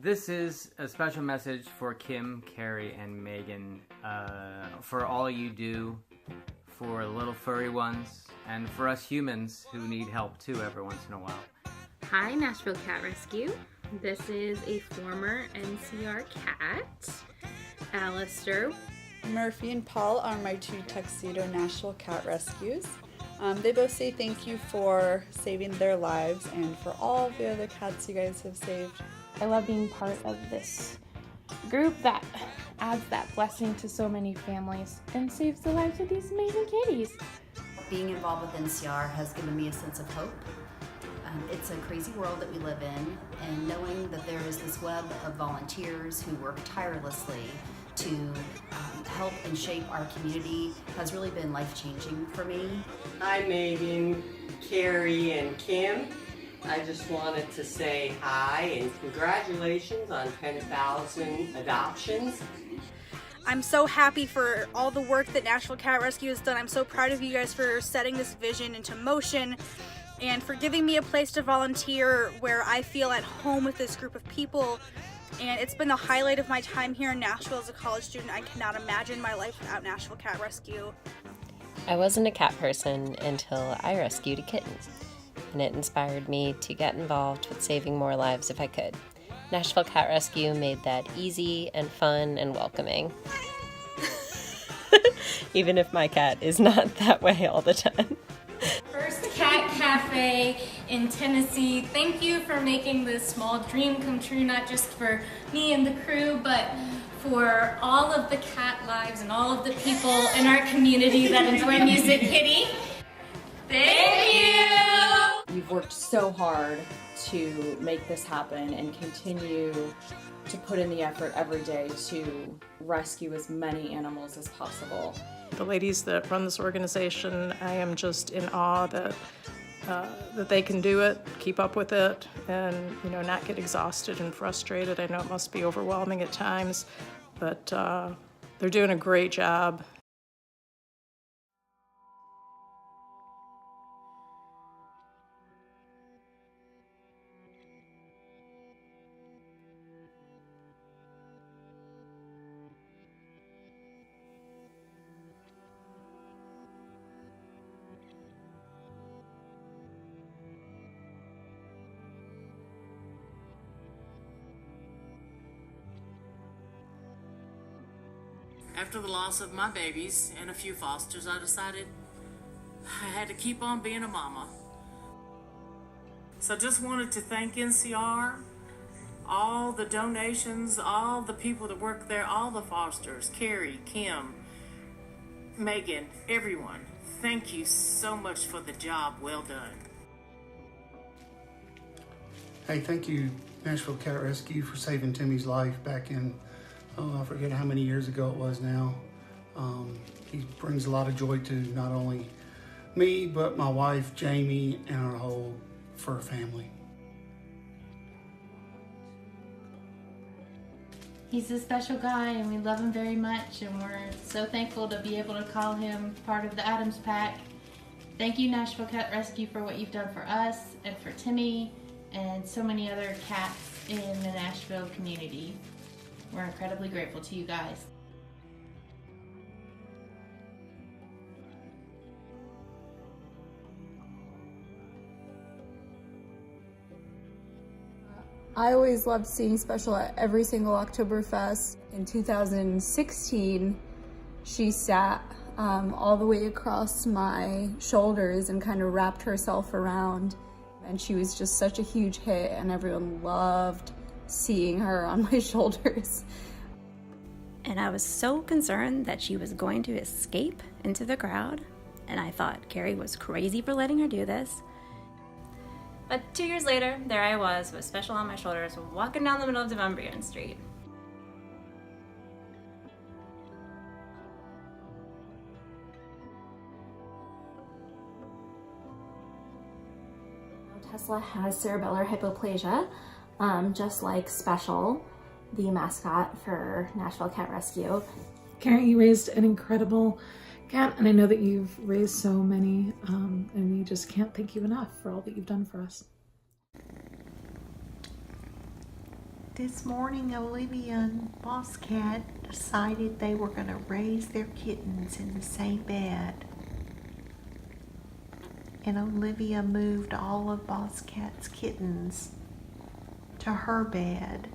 This is a special message for Kim, Carrie, and Megan, for all you do for little furry ones, and for us humans who need help too every once in a while. Hi, Nashville Cat Rescue. This is a former NCR cat, Alistair. Murphy and Paul are my two tuxedo Nashville Cat Rescues. They both say thank you for saving their lives and for all the other cats you guys have saved. I love being part of this group that adds that blessing to so many families and saves the lives of these amazing kitties. Being involved with NCR has given me a sense of hope. It's a crazy world that we live in, and knowing that there is this web of volunteers who work tirelessly to help and shape our community has really been life-changing for me. Hi Megan, Carrie, and Kim. I just wanted to say hi and congratulations on 10,000 adoptions. I'm so happy for all the work that Nashville Cat Rescue has done. I'm so proud of you guys for setting this vision into motion and for giving me a place to volunteer where I feel at home with this group of people. And it's been the highlight of my time here in Nashville as a college student. I cannot imagine my life without Nashville Cat Rescue. I wasn't a cat person until I rescued a kitten, and it inspired me to get involved with saving more lives if I could. Nashville Cat Rescue made that easy and fun and welcoming. Even if my cat is not that way all the time. First Cat Cafe in Tennessee. Thank you for making this small dream come true, not just for me and the crew, but for all of the cat lives and all of the people in our community that enjoy Music Kitty. Thank you! You've worked so hard to make this happen and continue to put in the effort every day to rescue as many animals as possible. The ladies that run this organization, I am just in awe that they can do it, keep up with it, and not get exhausted and frustrated. I know it must be overwhelming at times, but they're doing a great job. After the loss of my babies and a few fosters, I decided I had to keep on being a mama. So I just wanted to thank NCR, all the donations, all the people that work there, all the fosters, Carrie, Kim, Megan, everyone. Thank you so much for the job well done. Hey, thank you, Nashville Cat Rescue, for saving Timmy's life back in, I forget how many years ago it was now. He brings a lot of joy to not only me, but my wife, Jamie, and our whole fur family. He's a special guy and we love him very much, and we're so thankful to be able to call him part of the Adams Pack. Thank you, Nashville Cat Rescue, for what you've done for us and for Timmy and so many other cats in the Nashville community. We're incredibly grateful to you guys. I always loved seeing Special at every single Oktoberfest. In 2016, she sat all the way across my shoulders and kind of wrapped herself around. And she was just such a huge hit, and everyone loved seeing her on my shoulders. And I was so concerned that she was going to escape into the crowd, and I thought Carrie was crazy for letting her do this. But 2 years later, there I was with Special on my shoulders, walking down the middle of Devonbrian Street. Tesla has cerebellar hypoplasia, just like Special, the mascot for Nashville Cat Rescue. Carrie, you raised an incredible cat, and I know that you've raised so many, and we just can't thank you enough for all that you've done for us. This morning, Olivia and Boss Cat decided they were going to raise their kittens in the same bed. And Olivia moved all of Boss Cat's kittens to her bed.